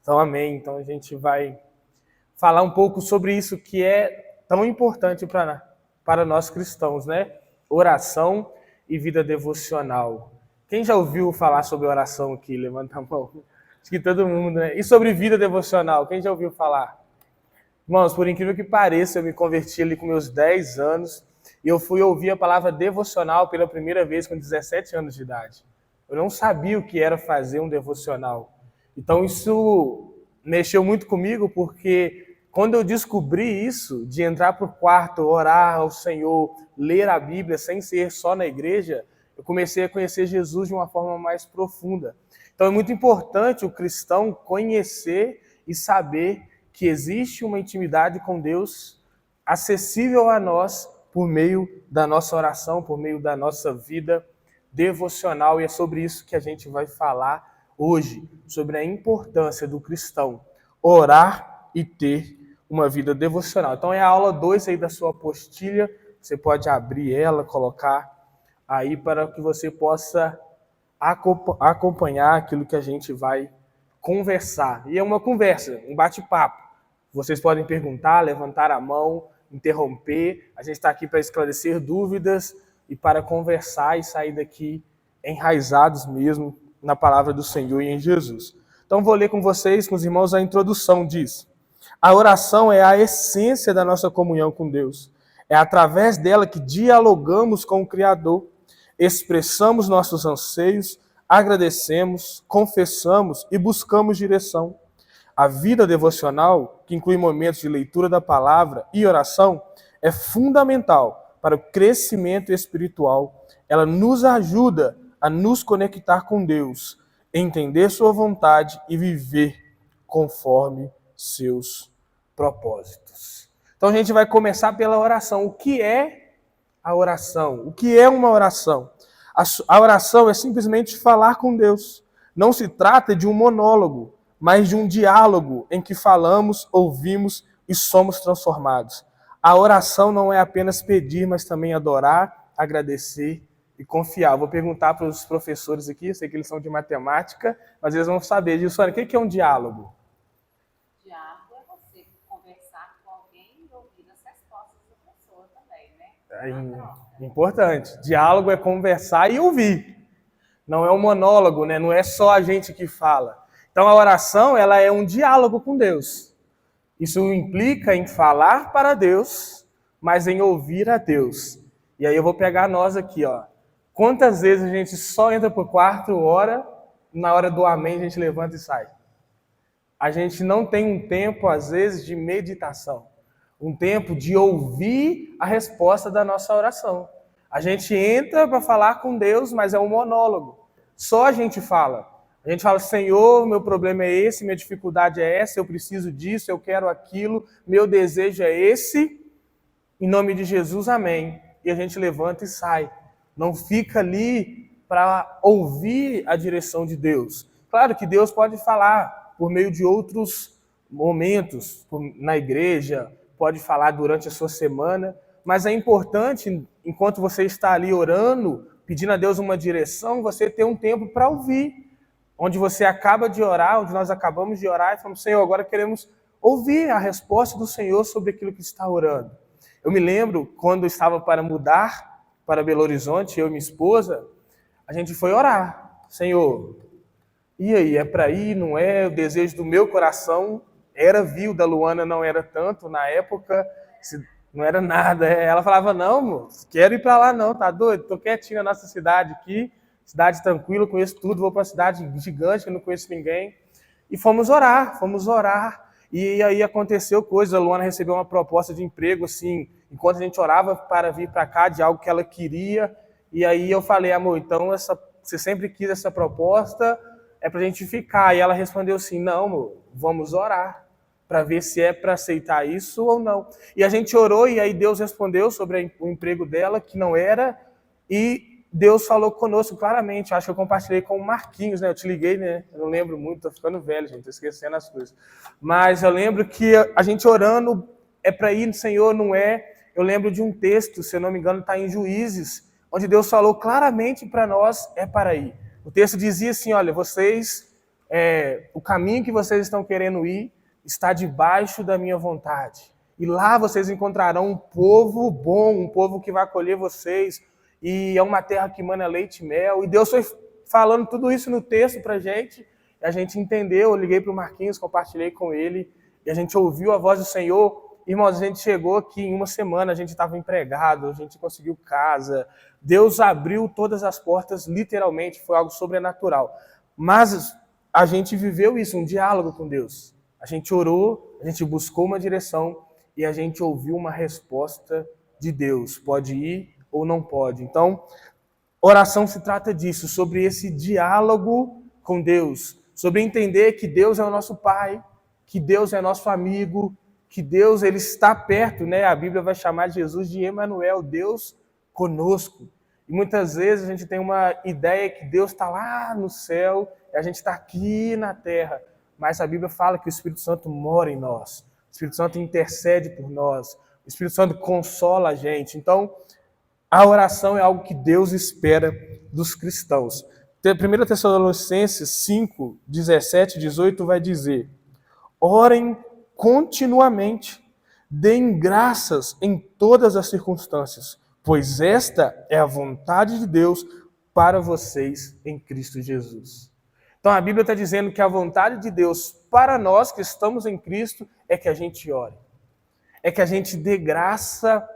Então, amém. Então, a gente vai falar um pouco sobre isso que é tão importante para nós cristãos, né? Oração e vida devocional. Quem já ouviu falar sobre oração aqui? Levanta a mão. Acho que todo mundo, né? E sobre vida devocional? Quem já ouviu falar? Irmãos, por incrível que pareça, eu me converti ali com meus 10 anos e eu fui ouvir a palavra devocional pela primeira vez com 17 anos de idade. Eu não sabia o que era fazer um devocional. Então isso mexeu muito comigo porque quando eu descobri isso, de entrar para o quarto, orar ao Senhor, ler a Bíblia sem ser só na igreja, eu comecei a conhecer Jesus de uma forma mais profunda. Então é muito importante o cristão conhecer e saber que existe uma intimidade com Deus acessível a nós por meio da nossa oração, por meio da nossa vida devocional. E é sobre isso que a gente vai falar hoje, sobre a importância do cristão orar e ter uma vida devocional. Então é a aula 2 aí da sua apostila, você pode abrir ela, colocar aí para que você possa acompanhar aquilo que a gente vai conversar. E é uma conversa, um bate-papo. Vocês podem perguntar, levantar a mão, interromper. A gente está aqui para esclarecer dúvidas e para conversar e sair daqui enraizados mesmo na palavra do Senhor e em Jesus. Então vou ler com vocês, com os irmãos, a introdução diz: a oração é a essência da nossa comunhão com Deus. É através dela que dialogamos com o Criador, expressamos nossos anseios, agradecemos, confessamos e buscamos direção. A vida devocional, que inclui momentos de leitura da palavra e oração, é fundamental para o crescimento espiritual. Ela nos ajuda a nos conectar com Deus, entender sua vontade e viver conforme seus propósitos. Então a gente vai começar pela oração. O que é a oração? O que é uma oração? A oração é simplesmente falar com Deus. Não se trata de um monólogo, mas de um diálogo em que falamos, ouvimos e somos transformados. A oração não é apenas pedir, mas também adorar, agradecer e confiar. Vou perguntar para os professores aqui, eu sei que eles são de matemática, mas eles vão saber disso. Olha, o que é um diálogo? Diálogo é você conversar com alguém e ouvir as respostas da pessoa também, né? É importante. Diálogo é conversar e ouvir. Não é um monólogo, né? Não é só a gente que fala. Então a oração, ela é um diálogo com Deus. Isso implica em falar para Deus, mas em ouvir a Deus. E aí eu vou pegar nós aqui, ó. Quantas vezes a gente só entra pro quarto, ora, na hora do amém a gente levanta e sai? A gente não tem um tempo, às vezes, de meditação. Um tempo de ouvir a resposta da nossa oração. A gente entra para falar com Deus, mas é um monólogo. Só a gente fala. A gente fala, Senhor, meu problema é esse, minha dificuldade é essa, eu preciso disso, eu quero aquilo, meu desejo é esse. Em nome de Jesus, amém. E a gente levanta e sai. Não fica ali para ouvir a direção de Deus. Claro que Deus pode falar por meio de outros momentos, na igreja, pode falar durante a sua semana, mas é importante, enquanto você está ali orando, pedindo a Deus uma direção, você ter um tempo para ouvir, onde você acaba de orar, onde nós acabamos de orar e falamos, Senhor, agora queremos ouvir a resposta do Senhor sobre aquilo que está orando. Eu me lembro, quando eu estava para mudar para Belo Horizonte, eu e minha esposa, a gente foi orar. Senhor, e aí, é para ir, não é? O desejo do meu coração era vir, o da Luana não era tanto, na época não era nada. Ela falava, não, moço, quero ir para lá não, tá doido? Tô quietinho na nossa cidade aqui, cidade tranquila, conheço tudo, vou para uma cidade gigante que eu não conheço ninguém. E fomos orar. E aí aconteceu coisa, a Luana recebeu uma proposta de emprego, assim, enquanto a gente orava para vir para cá, de algo que ela queria. E aí eu falei, amor, então você sempre quis essa proposta, é para a gente ficar. E ela respondeu assim, não, amor, vamos orar para ver se é para aceitar isso ou não. E a gente orou e aí Deus respondeu sobre o emprego dela, que não era, e Deus falou conosco claramente. Acho que eu compartilhei com o Marquinhos, né? Eu te liguei, né? Eu não lembro muito, tô ficando velho, gente, tô esquecendo as coisas. Mas eu lembro que a gente orando é para ir, Senhor, não é? Eu lembro de um texto, se eu não me engano, está em Juízes, onde Deus falou claramente para nós, é para ir. O texto dizia assim, olha, vocês o caminho que vocês estão querendo ir está debaixo da minha vontade. E lá vocês encontrarão um povo bom, um povo que vai acolher vocês, e é uma terra que emana leite e mel. E Deus foi falando tudo isso no texto pra gente, e a gente entendeu. Eu liguei para o Marquinhos, compartilhei com ele, e a gente ouviu a voz do Senhor. Irmãos, a gente chegou aqui em uma semana, a gente estava empregado, a gente conseguiu casa. Deus abriu todas as portas, literalmente, foi algo sobrenatural. Mas a gente viveu isso, um diálogo com Deus. A gente orou, a gente buscou uma direção e a gente ouviu uma resposta de Deus. Pode ir ou não pode. Então, oração se trata disso, sobre esse diálogo com Deus, sobre entender que Deus é o nosso Pai, que Deus é nosso amigo, que Deus ele está perto, né? A Bíblia vai chamar Jesus de Emanuel, Deus conosco. E muitas vezes a gente tem uma ideia que Deus está lá no céu e a gente está aqui na terra. Mas a Bíblia fala que o Espírito Santo mora em nós. O Espírito Santo intercede por nós. O Espírito Santo consola a gente. Então, a oração é algo que Deus espera dos cristãos. 1 Tessalonicenses 5, 17 e 18 vai dizer: orem continuamente, deem graças em todas as circunstâncias, pois esta é a vontade de Deus para vocês em Cristo Jesus. Então a Bíblia está dizendo que a vontade de Deus para nós que estamos em Cristo é que a gente ore, é que a gente dê graça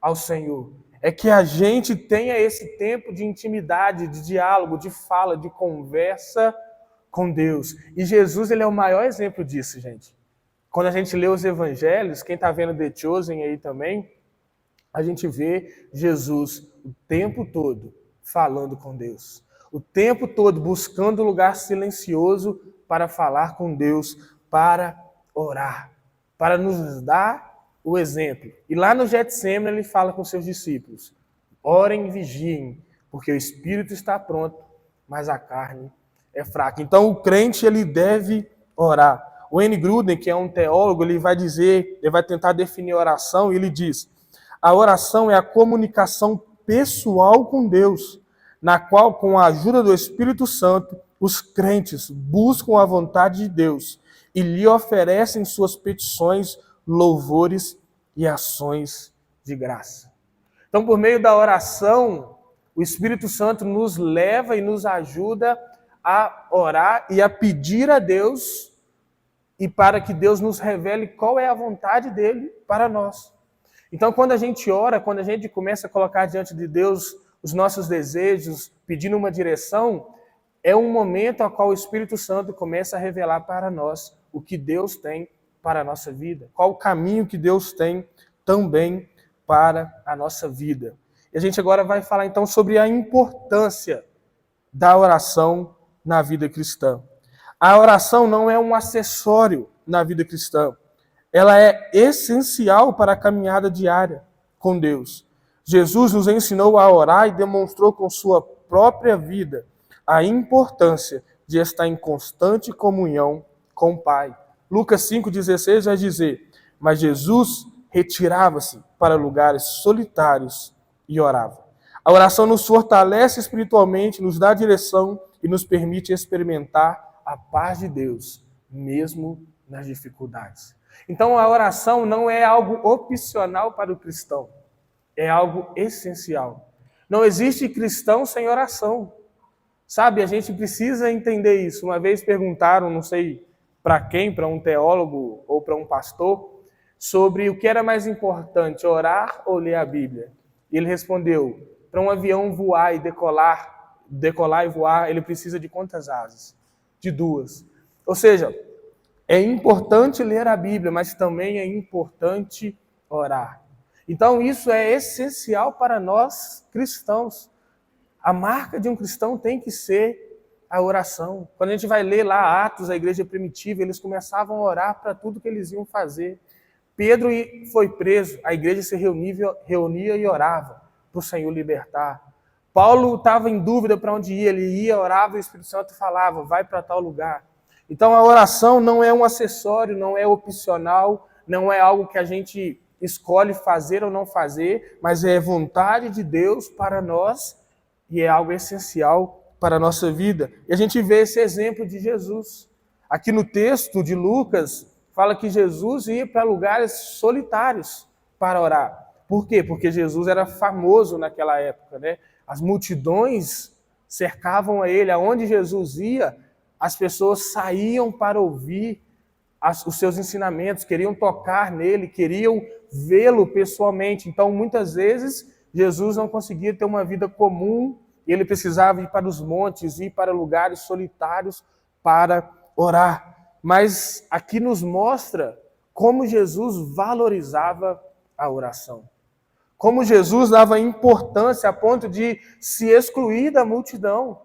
ao Senhor, é que a gente tenha esse tempo de intimidade, de diálogo, de fala, de conversa com Deus. E Jesus ele é o maior exemplo disso, gente. Quando a gente lê os evangelhos, quem está vendo The Chosen aí também, a gente vê Jesus o tempo todo falando com Deus. O tempo todo buscando um lugar silencioso para falar com Deus, para orar, para nos dar o exemplo. E lá no Getsêmani ele fala com seus discípulos: orem e vigiem, porque o espírito está pronto, mas a carne é fraca. Então o crente ele deve orar. O N. Gruden, que é um teólogo, ele vai tentar definir a oração, e ele diz: a oração é a comunicação pessoal com Deus, na qual, com a ajuda do Espírito Santo, os crentes buscam a vontade de Deus e lhe oferecem suas petições, louvores e ações de graça. Então, por meio da oração, o Espírito Santo nos leva e nos ajuda a orar e a pedir a Deus, e para que Deus nos revele qual é a vontade dele para nós. Então, quando a gente ora, quando a gente começa a colocar diante de Deus os nossos desejos, pedindo uma direção, é um momento ao qual o Espírito Santo começa a revelar para nós o que Deus tem para a nossa vida, qual o caminho que Deus tem também para a nossa vida. E a gente agora vai falar então sobre a importância da oração na vida cristã. A oração não é um acessório na vida cristã. Ela é essencial para a caminhada diária com Deus. Jesus nos ensinou a orar e demonstrou com sua própria vida a importância de estar em constante comunhão com o Pai. Lucas 5,16 vai dizer: mas Jesus retirava-se para lugares solitários e orava. A oração nos fortalece espiritualmente, nos dá direção e nos permite experimentar a paz de Deus, mesmo nas dificuldades. Então a oração não é algo opcional para o cristão, é algo essencial. Não existe cristão sem oração. Sabe, a gente precisa entender isso. Uma vez perguntaram, não sei para quem, para um teólogo ou para um pastor, sobre o que era mais importante, orar ou ler a Bíblia. E ele respondeu: para um avião voar e decolar e voar, ele precisa de quantas asas? De 2. Ou seja, é importante ler a Bíblia, mas também é importante orar. Então isso é essencial para nós cristãos. A marca de um cristão tem que ser a oração. Quando a gente vai ler lá Atos, a igreja primitiva, eles começavam a orar para tudo que eles iam fazer. Pedro foi preso, a igreja se reunia e orava para o Senhor libertar. Paulo estava em dúvida para onde ia, ele ia, orava e o Espírito Santo falava: vai para tal lugar. Então a oração não é um acessório, não é opcional, não é algo que a gente escolhe fazer ou não fazer, mas é vontade de Deus para nós e é algo essencial para a nossa vida. E a gente vê esse exemplo de Jesus. Aqui no texto de Lucas, fala que Jesus ia para lugares solitários para orar. Por quê? Porque Jesus era famoso naquela época, né? As multidões cercavam a ele. Aonde Jesus ia, as pessoas saíam para ouvir os seus ensinamentos, queriam tocar nele, queriam vê-lo pessoalmente. Então, muitas vezes, Jesus não conseguia ter uma vida comum e ele precisava ir para os montes, ir para lugares solitários para orar. Mas aqui nos mostra como Jesus valorizava a oração. Como Jesus dava importância a ponto de se excluir da multidão.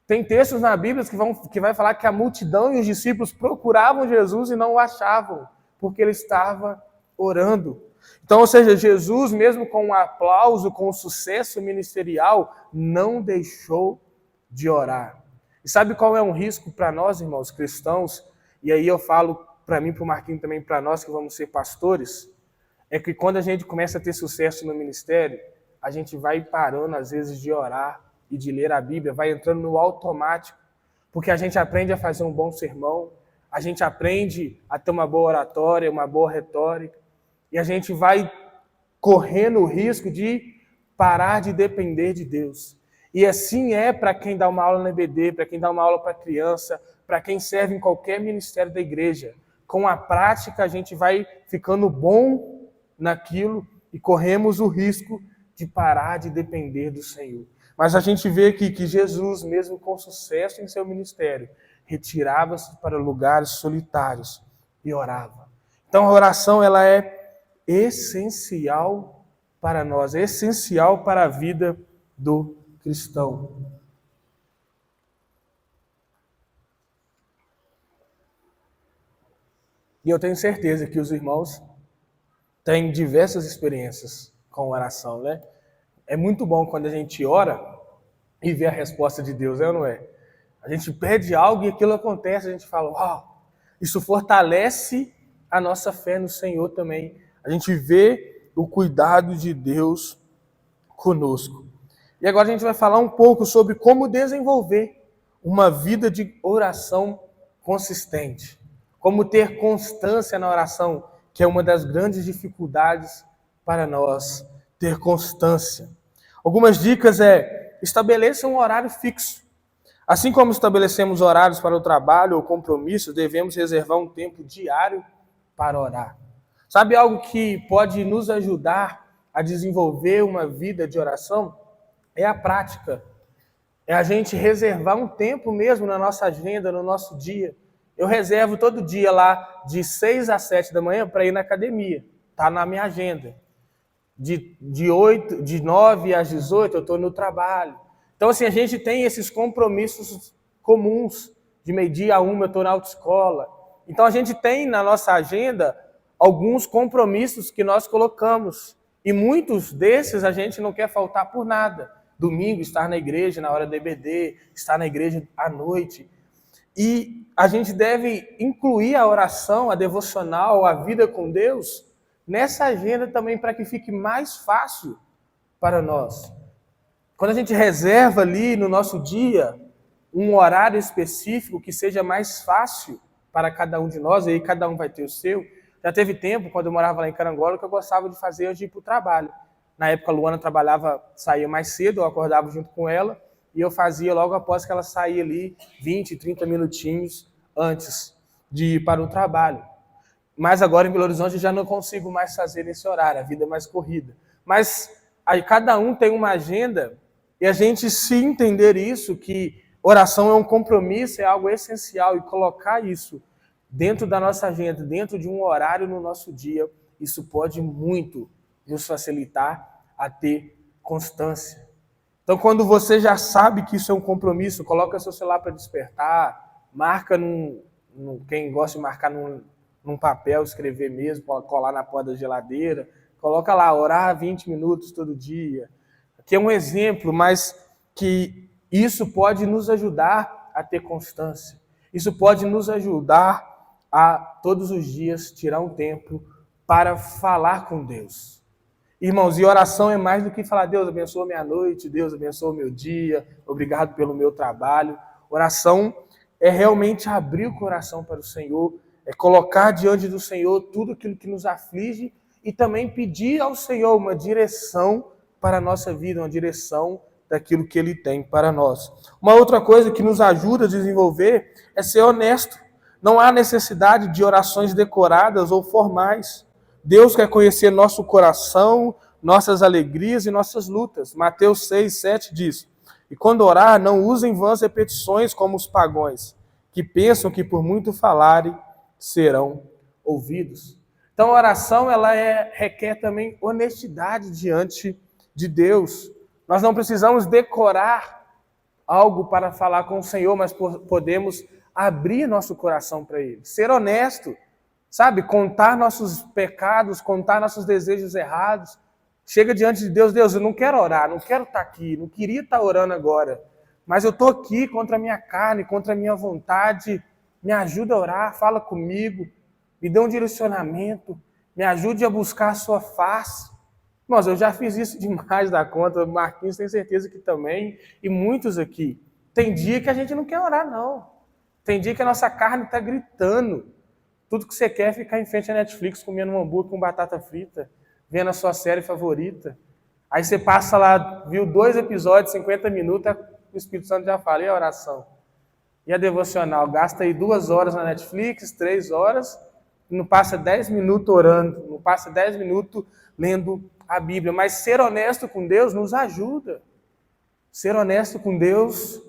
Tem textos na Bíblia que vai falar que a multidão e os discípulos procuravam Jesus e não o achavam, porque ele estava orando. Então, ou seja, Jesus, mesmo com o aplauso, com o sucesso ministerial, não deixou de orar. E sabe qual é um risco para nós, irmãos cristãos? E aí eu falo para mim, para o Marquinhos, também para nós que vamos ser pastores, é que quando a gente começa a ter sucesso no ministério, a gente vai parando às vezes de orar e de ler a Bíblia, vai entrando no automático, porque a gente aprende a fazer um bom sermão, a gente aprende a ter uma boa oratória, uma boa retórica, e a gente vai correndo o risco de parar de depender de Deus. E assim é para quem dá uma aula na EBD, para quem dá uma aula para criança, para quem serve em qualquer ministério da igreja. Com a prática, a gente vai ficando bom naquilo e corremos o risco de parar de depender do Senhor. Mas a gente vê aqui que Jesus, mesmo com sucesso em seu ministério, retirava-se para lugares solitários e orava. Então a oração ela é essencial para nós, é essencial para a vida do cristão. E eu tenho certeza que os irmãos têm diversas experiências com oração, né? É muito bom quando a gente ora e vê a resposta de Deus, é ou não é? A gente pede algo e aquilo acontece, a gente fala, uau, isso fortalece a nossa fé no Senhor também. A gente vê o cuidado de Deus conosco. E agora a gente vai falar um pouco sobre como desenvolver uma vida de oração consistente. Como ter constância na oração, que é uma das grandes dificuldades para nós, ter constância. Algumas dicas estabeleça um horário fixo. Assim como estabelecemos horários para o trabalho ou compromissos, devemos reservar um tempo diário para orar. Sabe algo que pode nos ajudar a desenvolver uma vida de oração? É a prática. É a gente reservar um tempo mesmo na nossa agenda, no nosso dia. Eu reservo todo dia lá de 6 às 7 da manhã para ir na academia. Está na minha agenda. De 9 às 18 eu estou no trabalho. Então, assim, a gente tem esses compromissos comuns. De meio-dia a 1 eu estou na autoescola. Então, a gente tem na nossa agenda alguns compromissos que nós colocamos. E muitos desses a gente não quer faltar por nada. Domingo, estar na igreja na hora do EBD, estar na igreja à noite. E a gente deve incluir a oração, a devocional, a vida com Deus nessa agenda também para que fique mais fácil para nós. Quando a gente reserva ali no nosso dia um horário específico que seja mais fácil para cada um de nós, e aí cada um vai ter o seu. Já teve tempo, quando eu morava lá em Carangola, que eu gostava de fazer antes de ir para o trabalho. Na época, a Luana saía mais cedo, eu acordava junto com ela, e eu fazia logo após que ela saía ali 20, 30 minutinhos antes de ir para o trabalho. Mas agora em Belo Horizonte eu já não consigo mais fazer esse horário, a vida é mais corrida. Mas aí cada um tem uma agenda, e a gente se entender isso, que oração é um compromisso, é algo essencial, e colocar isso dentro da nossa agenda, dentro de um horário no nosso dia, isso pode muito nos facilitar a ter constância. Então, quando você já sabe que isso é um compromisso, coloca seu celular para despertar, marca quem gosta de marcar num papel, escrever mesmo, colar na porta da geladeira, coloca lá, orar 20 minutos todo dia. Aqui é um exemplo, mas que isso pode nos ajudar a ter constância. Isso pode nos ajudar a, todos os dias, tirar um tempo para falar com Deus. Irmãos, e oração é mais do que falar, Deus abençoa minha noite, Deus abençoa meu dia, obrigado pelo meu trabalho. Oração é realmente abrir o coração para o Senhor, é colocar diante do Senhor tudo aquilo que nos aflige e também pedir ao Senhor uma direção para a nossa vida, uma direção daquilo que Ele tem para nós. Uma outra coisa que nos ajuda a desenvolver é ser honesto. Não há necessidade de orações decoradas ou formais. Deus quer conhecer nosso coração, nossas alegrias e nossas lutas. Mateus 6, 7 diz: e quando orar, não usem vãs repetições como os pagãos, que pensam que por muito falarem serão ouvidos. Então a oração requer também honestidade diante de Deus. Nós não precisamos decorar algo para falar com o Senhor, mas podemos abrir nosso coração para Ele. Ser honesto, sabe? Contar nossos pecados, contar nossos desejos errados. Chega diante de Deus, Deus, eu não quero orar, não quero estar aqui, não queria estar orando agora, mas eu estou aqui contra a minha carne, contra a minha vontade, me ajuda a orar, fala comigo, me dê um direcionamento, me ajude a buscar a sua face. Irmãos, eu já fiz isso demais da conta, o Marquinhos tem certeza que também, e muitos aqui. Tem dia que a gente não quer orar, não. Tem dia que a nossa carne está gritando. Tudo que você quer é ficar em frente à Netflix, comendo um hambúrguer com batata frita, vendo a sua série favorita. Aí você passa lá, viu 2 episódios, 50 minutos, o Espírito Santo já fala, e a oração? E a devocional? Gasta aí 2 horas na Netflix, 3 horas, não passa 10 minutos orando, não passa 10 minutos lendo a Bíblia. Mas ser honesto com Deus nos ajuda. Ser honesto com Deus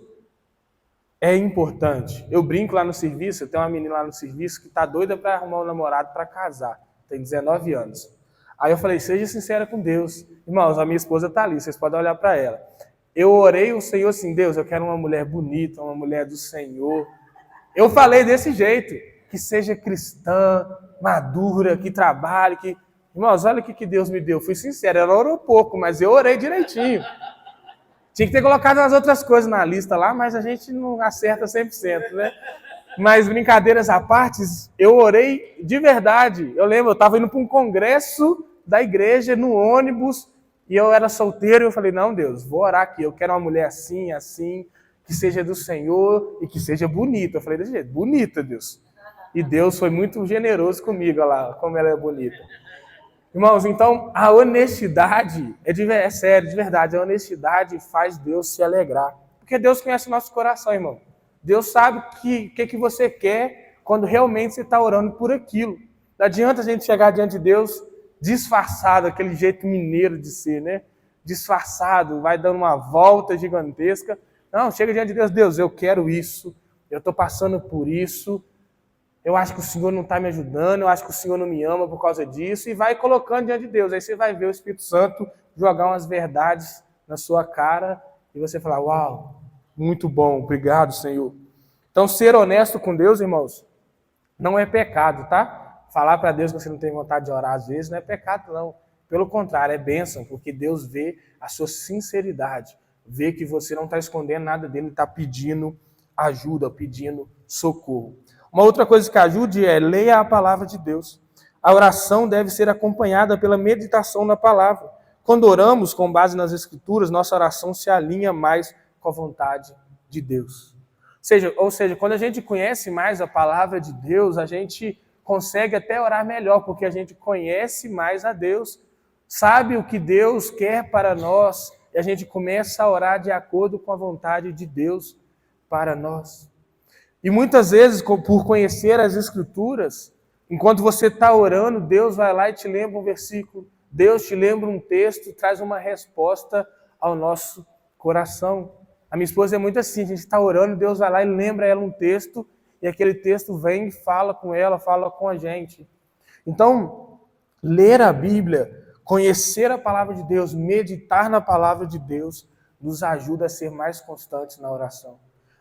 é importante. Eu brinco lá no serviço, eu tenho uma menina lá no serviço que está doida para arrumar um namorado para casar, tem 19 anos. Aí eu falei, seja sincera com Deus. Irmãos, a minha esposa está ali, vocês podem olhar para ela. Eu orei o Senhor assim, Deus, eu quero uma mulher bonita, uma mulher do Senhor. Eu falei desse jeito, que seja cristã, madura, que trabalhe, que... Irmãos, olha o que Deus me deu. Fui sincero, ela orou pouco, mas eu orei direitinho. Tinha que ter colocado as outras coisas na lista lá, mas a gente não acerta 100%, né? Mas brincadeiras à parte, eu orei de verdade. Eu lembro, eu estava indo para um congresso da igreja, no ônibus, e eu era solteiro, e eu falei, não, Deus, vou orar aqui, eu quero uma mulher assim, assim, que seja do Senhor e que seja bonita. Eu falei desse jeito, bonita, Deus. E Deus foi muito generoso comigo, olha lá, como ela é bonita. Irmãos, então, a honestidade, é sério, de verdade, a honestidade faz Deus se alegrar. Porque Deus conhece o nosso coração, irmão. Deus sabe o que você quer quando realmente você está orando por aquilo. Não adianta a gente chegar diante de Deus disfarçado, aquele jeito mineiro de ser, né? Disfarçado, vai dando uma volta gigantesca. Não, chega diante de Deus, Deus, eu quero isso, eu estou passando por isso, eu acho que o Senhor não está me ajudando, eu acho que o Senhor não me ama por causa disso, e vai colocando diante de Deus. Aí você vai ver o Espírito Santo jogar umas verdades na sua cara, e você falar, uau, muito bom, obrigado, Senhor. Então, ser honesto com Deus, irmãos, não é pecado, tá? Falar para Deus que você não tem vontade de orar às vezes não é pecado, não. Pelo contrário, é bênção, porque Deus vê a sua sinceridade, vê que você não está escondendo nada dele, está pedindo ajuda, pedindo socorro. Uma outra coisa que ajude é leia a palavra de Deus. A oração deve ser acompanhada pela meditação na palavra. Quando oramos com base nas Escrituras, nossa oração se alinha mais com a vontade de Deus. Ou seja, quando a gente conhece mais a palavra de Deus, a gente consegue até orar melhor, porque a gente conhece mais a Deus, sabe o que Deus quer para nós, e a gente começa a orar de acordo com a vontade de Deus para nós. E muitas vezes, por conhecer as Escrituras, enquanto você está orando, Deus vai lá e te lembra um versículo, Deus te lembra um texto, traz uma resposta ao nosso coração. A minha esposa é muito assim, a gente está orando, Deus vai lá e lembra ela um texto, e aquele texto vem e fala com ela, fala com a gente. Então, ler a Bíblia, conhecer a palavra de Deus, meditar na palavra de Deus, nos ajuda a ser mais constantes na oração.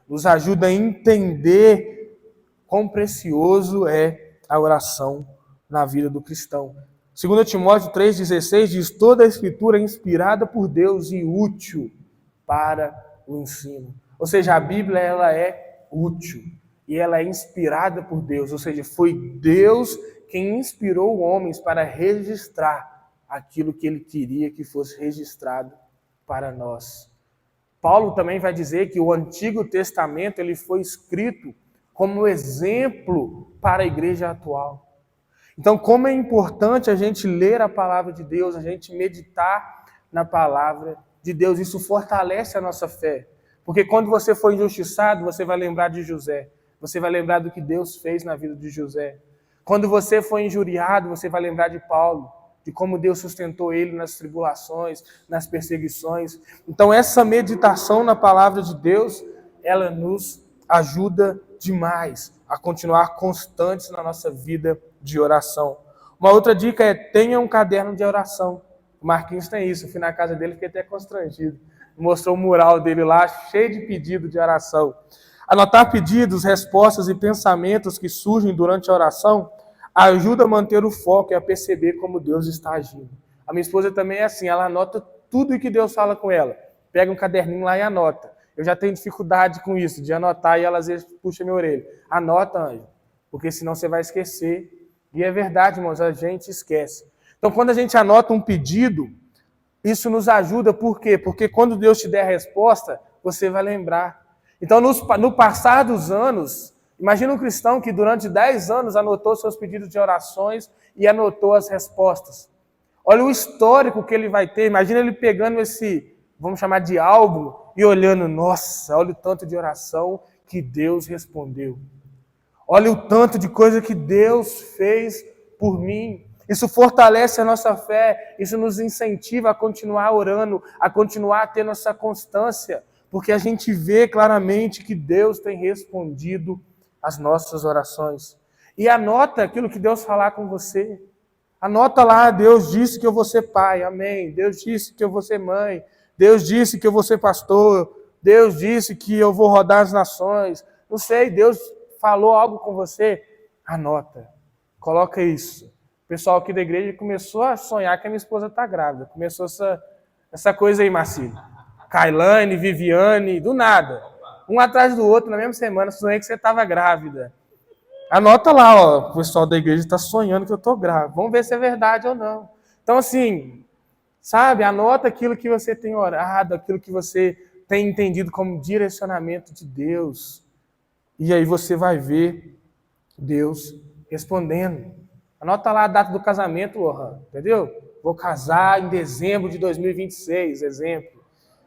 Nos ajuda a entender quão precioso é a oração na vida do cristão. 2 Timóteo 3,16 diz, toda a Escritura é inspirada por Deus e útil para o ensino. Ou seja, a Bíblia ela é útil e ela é inspirada por Deus. Ou seja, foi Deus quem inspirou homens para registrar aquilo que ele queria que fosse registrado para nós. Paulo também vai dizer que o Antigo Testamento ele foi escrito como exemplo para a igreja atual. Então, como é importante a gente ler a palavra de Deus, a gente meditar na palavra de Deus, isso fortalece a nossa fé. Porque quando você for injustiçado, você vai lembrar de José. Você vai lembrar do que Deus fez na vida de José. Quando você for injuriado, você vai lembrar de Paulo, de como Deus sustentou ele nas tribulações, nas perseguições. Então, essa meditação na palavra de Deus, ela nos ajuda demais a continuar constantes na nossa vida de oração. Uma outra dica é: tenha um caderno de oração. O Marquinhos tem isso. Eu fui na casa dele e fiquei até constrangido. Mostrou o mural dele lá, cheio de pedido de oração. Anotar pedidos, respostas e pensamentos que surgem durante a oração ajuda a manter o foco e a perceber como Deus está agindo. A minha esposa também é assim, ela anota tudo o que Deus fala com ela. Pega um caderninho lá e anota. Eu já tenho dificuldade com isso, de anotar, e ela às vezes puxa minha orelha. Anota, Anjo, porque senão você vai esquecer. E é verdade, irmãos, a gente esquece. Então, quando a gente anota um pedido, isso nos ajuda, por quê? Porque quando Deus te der a resposta, você vai lembrar. Então, no passar dos anos, imagina um cristão que durante 10 anos anotou seus pedidos de orações e anotou as respostas. Olha o histórico que ele vai ter. Imagina ele pegando esse, vamos chamar de álbum, e olhando, nossa, olha o tanto de oração que Deus respondeu. Olha o tanto de coisa que Deus fez por mim. Isso fortalece a nossa fé, isso nos incentiva a continuar orando, a continuar a ter nossa constância, porque a gente vê claramente que Deus tem respondido às nossas orações. E anota aquilo que Deus falar com você. Anota lá: Deus disse que eu vou ser pai, amém. Deus disse que eu vou ser mãe. Deus disse que eu vou ser pastor. Deus disse que eu vou rodar as nações. Não sei, Deus falou algo com você? Anota. Coloca isso. O pessoal aqui da igreja começou a sonhar que a minha esposa está grávida. Começou essa coisa aí, Marcílio. Kailane, Viviane, do nada. Um atrás do outro, na mesma semana, sonhei que você estava grávida. Anota lá, ó, o pessoal da igreja está sonhando que eu estou grávida. Vamos ver se é verdade ou não. Então, assim, sabe, anota aquilo que você tem orado, aquilo que você tem entendido como direcionamento de Deus. E aí você vai ver Deus respondendo. Anota lá a data do casamento, Lohan, entendeu? Vou casar em dezembro de 2026, exemplo.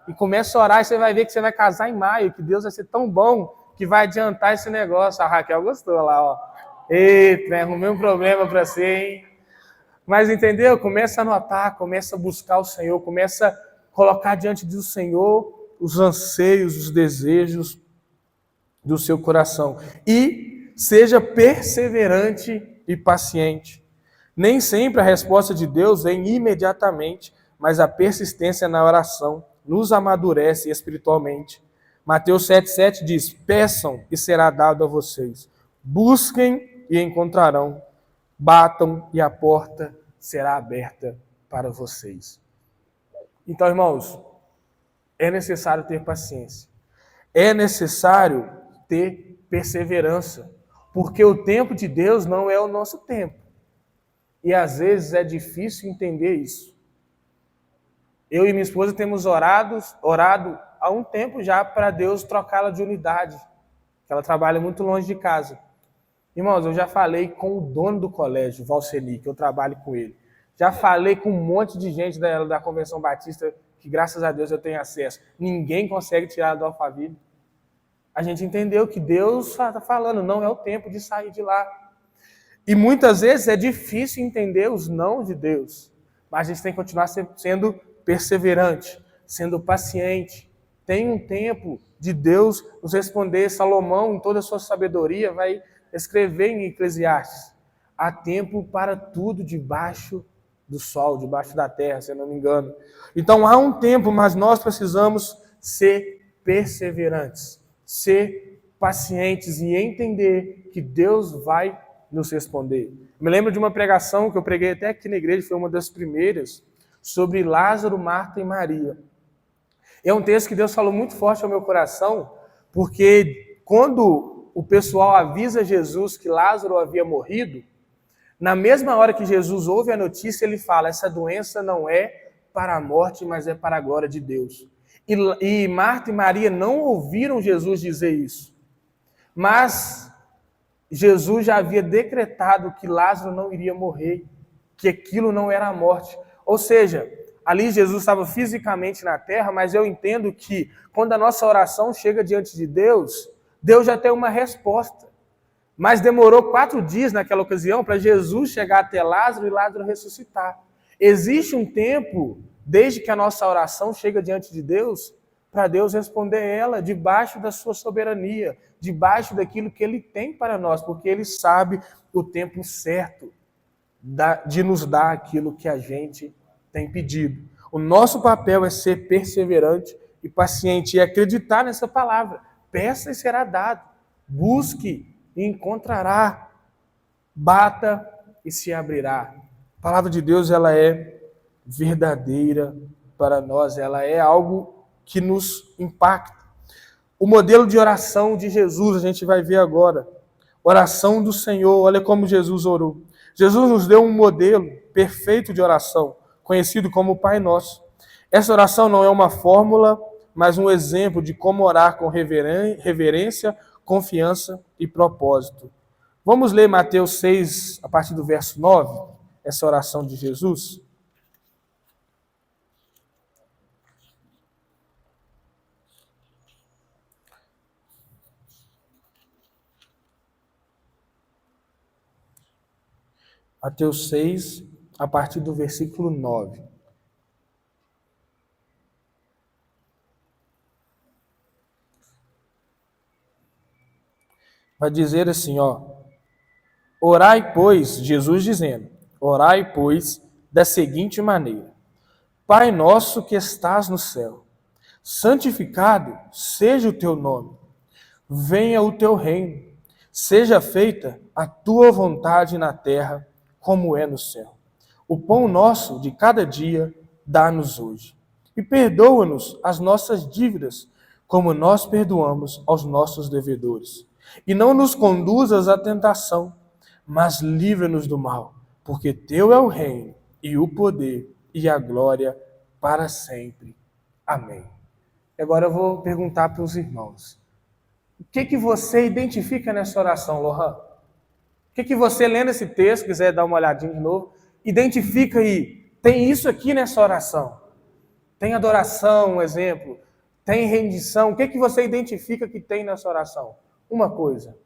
E começa a orar e você vai ver que você vai casar em maio, que Deus vai ser tão bom que vai adiantar esse negócio. A Raquel gostou lá, ó. Eita, arrumei um problema para você, hein? Mas entendeu? Começa a anotar, começa a buscar o Senhor, começa a colocar diante do Senhor os anseios, os desejos do seu coração. E seja perseverante e paciente. Nem sempre a resposta de Deus vem imediatamente, mas a persistência na oração nos amadurece espiritualmente. Mateus 7,7 diz: peçam e será dado a vocês. Busquem e encontrarão. Batam e a porta será aberta para vocês. Então, irmãos, é necessário ter paciência. É necessário ter perseverança. Porque o tempo de Deus não é o nosso tempo. E às vezes é difícil entender isso. Eu e minha esposa temos orado há um tempo já para Deus trocá-la de unidade. Ela trabalha muito longe de casa. Irmãos, eu já falei com o dono do colégio, Valceli, que eu trabalho com ele. Já falei com um monte de gente da Convenção Batista, que graças a Deus eu tenho acesso. Ninguém consegue tirar do Alphaville. A gente entendeu que Deus está falando, não é o tempo de sair de lá. E muitas vezes é difícil entender os não de Deus. Mas a gente tem que continuar sendo perseverante, sendo paciente. Tem um tempo de Deus nos responder. Salomão, em toda a sua sabedoria, vai escrever em Eclesiastes: há tempo para tudo debaixo do sol, debaixo da terra, se eu não me engano. Então há um tempo, mas nós precisamos ser perseverantes, ser pacientes e entender que Deus vai nos responder. Eu me lembro de uma pregação que eu preguei até aqui na igreja, foi uma das primeiras, sobre Lázaro, Marta e Maria. É um texto que Deus falou muito forte ao meu coração, porque quando o pessoal avisa Jesus que Lázaro havia morrido, Na mesma hora que Jesus ouve a notícia, ele fala: essa doença não é para a morte, mas é para a glória de Deus. E Marta e Maria não ouviram Jesus dizer isso. Mas Jesus já havia decretado que Lázaro não iria morrer, que aquilo não era a morte. Ou seja, ali Jesus estava fisicamente na terra, mas eu entendo que quando a nossa oração chega diante de Deus, Deus já tem uma resposta. Mas demorou 4 dias naquela ocasião para Jesus chegar até Lázaro e Lázaro ressuscitar. Existe um tempo, desde que a nossa oração chega diante de Deus, para Deus responder ela, debaixo da sua soberania, debaixo daquilo que Ele tem para nós, porque Ele sabe o tempo certo de nos dar aquilo que a gente tem pedido. O nosso papel é ser perseverante e paciente e acreditar nessa palavra. Peça e será dado. Busque e encontrará. Bata e se abrirá. A palavra de Deus, ela é verdadeira para nós, ela é algo que nos impacta. O modelo de oração de Jesus, a gente vai ver agora. Oração do Senhor, olha como Jesus orou. Jesus nos deu um modelo perfeito de oração, conhecido como Pai Nosso. Essa oração não é uma fórmula, mas um exemplo de como orar com reverência, confiança e propósito. Vamos ler Mateus 6, a partir do verso 9, essa oração de Jesus? Mateus 6, a partir do versículo 9. Vai dizer assim, orai, pois, Jesus dizendo, orai, pois, da seguinte maneira: Pai nosso que estás no céu, santificado seja o teu nome, venha o teu reino, seja feita a tua vontade na terra, como é no céu. O pão nosso de cada dia dá-nos hoje. E perdoa-nos as nossas dívidas, como nós perdoamos aos nossos devedores. E não nos conduzas à tentação, mas livra-nos do mal, porque teu é o reino, e o poder, e a glória para sempre. Amém. Agora eu vou perguntar para os irmãos. O que você identifica nessa oração, Lohan? O que você, lendo esse texto, quiser dar uma olhadinha de novo, identifica aí, tem isso aqui nessa oração. Tem adoração, um exemplo. Tem rendição. O que você identifica que tem nessa oração? Uma coisa.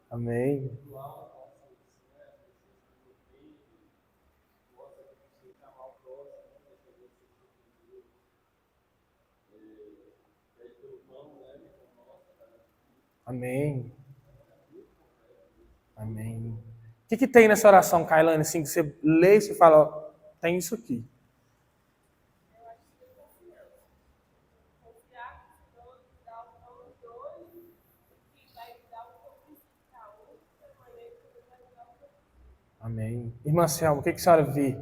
Amém. Amém. Amém. O que tem nessa oração, Kailane, assim, que você lê e você fala, tem isso aqui? Amém. Irmã Selma, o que a senhora vê?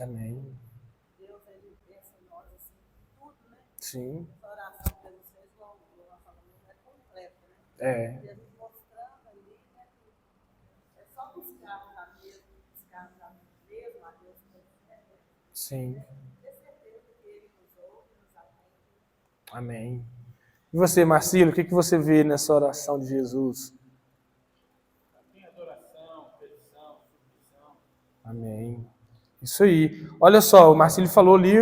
Amém. Deus, ele pensa em nós assim, tudo, né? Sim. A oração de vocês, igual nós falamos, é completa, né? É. Jesus mostrando ali, né? É só buscar a Deus, buscar a mesmo, a Deus, né? Sim. Ter certeza que ele nos ouve, nos atende. Amém. E você, Marcílio, o que você vê nessa oração de Jesus? Adoração, petição, submissão. Amém. Isso aí. Olha só, o Marcílio falou ali,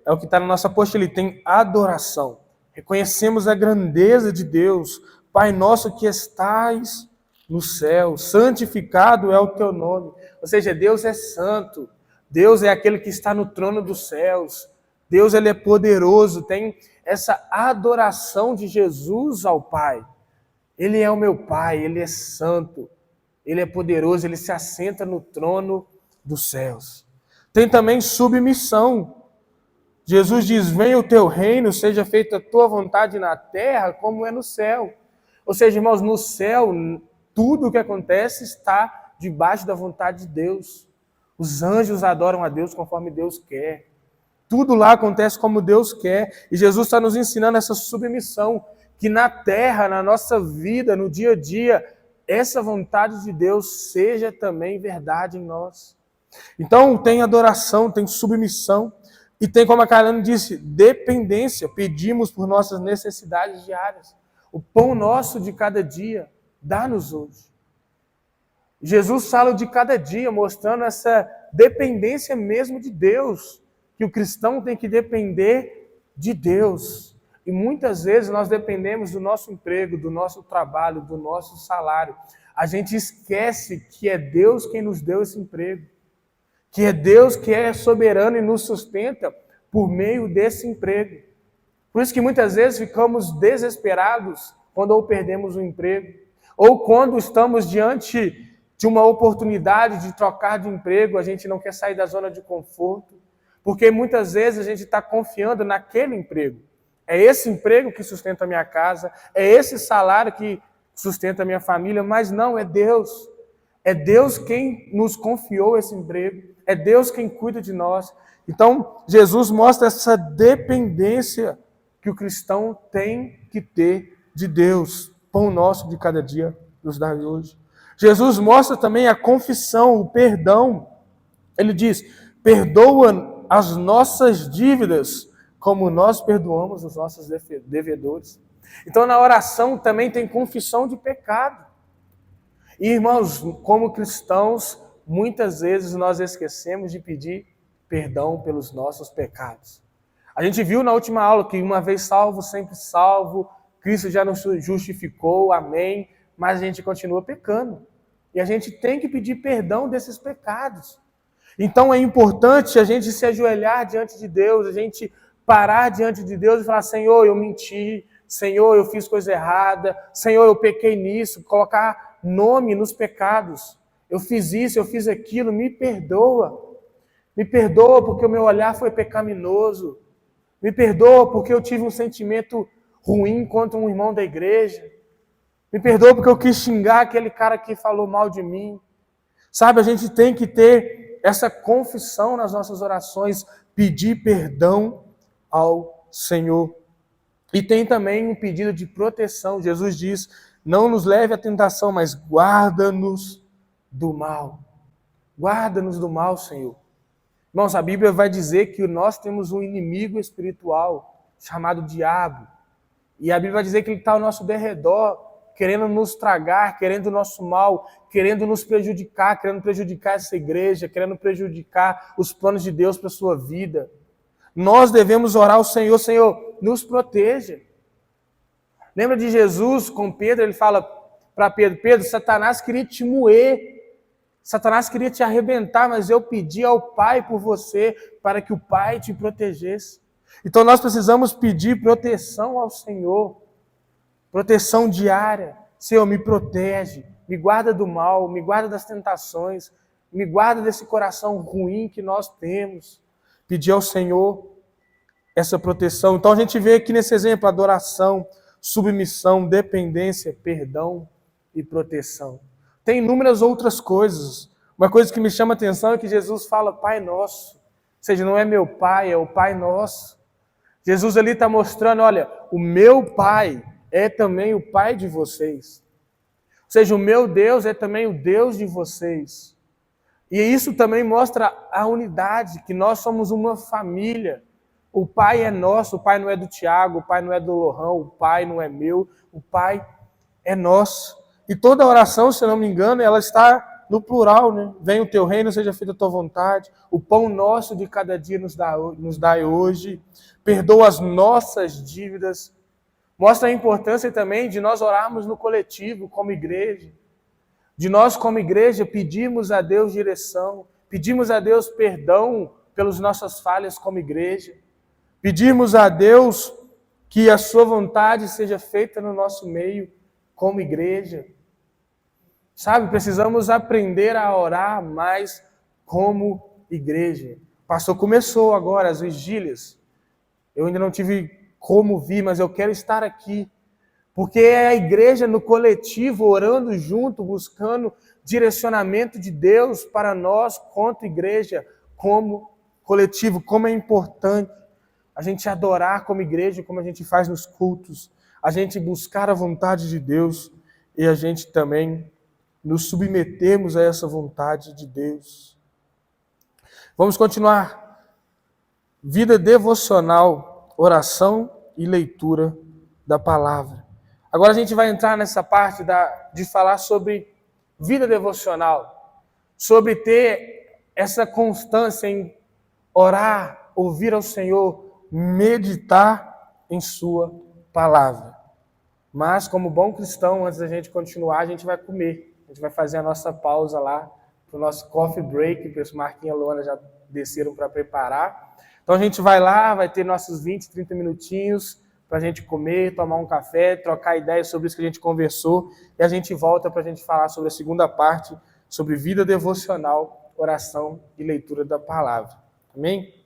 é o que está na nossa apostila, ele tem adoração. Reconhecemos a grandeza de Deus. Pai nosso que estais no céu, santificado é o teu nome. Ou seja, Deus é santo. Deus é aquele que está no trono dos céus. Deus, ele é poderoso. Tem essa adoração de Jesus ao Pai. Ele é o meu Pai, ele é santo. Ele é poderoso, ele se assenta no trono dos céus. Tem também submissão. Jesus diz, venha o teu reino, seja feita a tua vontade na terra, como é no céu. Ou seja, irmãos, no céu, tudo o que acontece está debaixo da vontade de Deus. Os anjos adoram a Deus conforme Deus quer. tudo lá acontece como Deus quer. E Jesus está nos ensinando essa submissão, que na terra, na nossa vida, no dia a dia, essa vontade de Deus seja também verdade em nós. Então tem adoração, tem submissão e tem, como a Karlane disse, dependência. Pedimos por nossas necessidades diárias. O pão nosso de cada dia, dá-nos hoje. Jesus fala de cada dia, mostrando essa dependência mesmo de Deus, que o cristão tem que depender de Deus. E muitas vezes nós dependemos do nosso emprego, do nosso trabalho, do nosso salário. A gente esquece que é Deus quem nos deu esse emprego, que é Deus que é soberano e nos sustenta por meio desse emprego. Por isso que muitas vezes ficamos desesperados quando ou perdemos o emprego, ou quando estamos diante de uma oportunidade de trocar de emprego, a gente não quer sair da zona de conforto, porque muitas vezes a gente está confiando naquele emprego. É esse emprego que sustenta a minha casa, é esse salário que sustenta a minha família, mas não, é Deus. É Deus quem nos confiou esse emprego, é Deus quem cuida de nós. Então, Jesus mostra essa dependência que o cristão tem que ter de Deus. Pão nosso de cada dia nos dá hoje. Jesus mostra também a confissão, o perdão. Ele diz, perdoa as nossas dívidas, como nós perdoamos os nossos devedores. Então, na oração também tem confissão de pecado. E, irmãos, como cristãos, muitas vezes nós esquecemos de pedir perdão pelos nossos pecados. A gente viu na última aula que uma vez salvo, sempre salvo, Cristo já nos justificou, amém, mas a gente continua pecando. E a gente tem que pedir perdão desses pecados. Então é importante a gente se ajoelhar diante de Deus, a gente parar diante de Deus e falar, Senhor, eu menti, Senhor, eu fiz coisa errada, Senhor, eu pequei nisso, colocar nome nos pecados. Eu fiz isso, eu fiz aquilo, me perdoa. Me perdoa porque o meu olhar foi pecaminoso. Me perdoa porque eu tive um sentimento ruim contra um irmão da igreja. Me perdoa porque eu quis xingar aquele cara que falou mal de mim. Sabe, a gente tem que ter essa confissão nas nossas orações, pedir perdão ao Senhor. E tem também um pedido de proteção. Jesus diz, não nos leve à tentação, mas guarda-nos do mal. Guarda-nos do mal, Senhor. Irmãos, a Bíblia vai dizer que nós temos um inimigo espiritual chamado diabo. E a Bíblia vai dizer que ele está ao nosso derredor, querendo nos tragar, querendo o nosso mal, querendo nos prejudicar, querendo prejudicar essa igreja, querendo prejudicar os planos de Deus para a sua vida. Nós devemos orar ao Senhor, Senhor, nos proteja. Lembra de Jesus com Pedro? Ele fala para Pedro, Pedro, Satanás queria te moer, Satanás queria te arrebentar, mas eu pedi ao Pai por você, para que o Pai te protegesse. Então nós precisamos pedir proteção ao Senhor, proteção diária. Senhor, me protege, me guarda do mal, me guarda das tentações, me guarda desse coração ruim que nós temos. Pedir ao Senhor essa proteção. Então a gente vê aqui nesse exemplo adoração, submissão, dependência, perdão e proteção. Tem inúmeras outras coisas. Uma coisa que me chama a atenção é que Jesus fala Pai Nosso. Ou seja, não é meu Pai, é o Pai Nosso. Jesus ali está mostrando, olha, o meu Pai é também o Pai de vocês. Ou seja, o meu Deus é também o Deus de vocês. E isso também mostra a unidade, que nós somos uma família. O Pai é nosso, o Pai não é do Tiago, o Pai não é do Lohão, o Pai não é meu, o Pai é nosso. E toda oração, se eu não me engano, ela está no plural, né? Venha o teu reino, seja feita a tua vontade. O pão nosso de cada dia nos dá hoje. Perdoa as nossas dívidas. Mostra a importância também de nós orarmos no coletivo, como igreja. De nós, como igreja, pedirmos a Deus direção. Pedimos a Deus perdão pelas nossas falhas como igreja. Pedirmos a Deus que a sua vontade seja feita no nosso meio como igreja. Sabe, precisamos aprender a orar mais como igreja. O pastor começou agora as vigílias. Eu ainda não tive como vir, mas eu quero estar aqui. Porque é a igreja no coletivo, orando junto, buscando direcionamento de Deus para nós, quanto igreja, como coletivo, como é importante a gente adorar como igreja, como a gente faz nos cultos, a gente buscar a vontade de Deus e a gente também nos submetermos a essa vontade de Deus. Vamos continuar. Vida devocional, oração e leitura da palavra. Agora a gente vai entrar nessa parte de falar sobre vida devocional, sobre ter essa constância em orar, ouvir ao Senhor, meditar em sua palavra. Mas, como bom cristão, antes da gente continuar, a gente vai comer. A gente vai fazer a nossa pausa lá, para o nosso coffee break, que o Marquinhos e a Luana já desceram para preparar. Então a gente vai lá, vai ter nossos 20, 30 minutinhos para a gente comer, tomar um café, trocar ideias sobre isso que a gente conversou, e a gente volta para a gente falar sobre a segunda parte, sobre vida devocional, oração e leitura da palavra. Amém?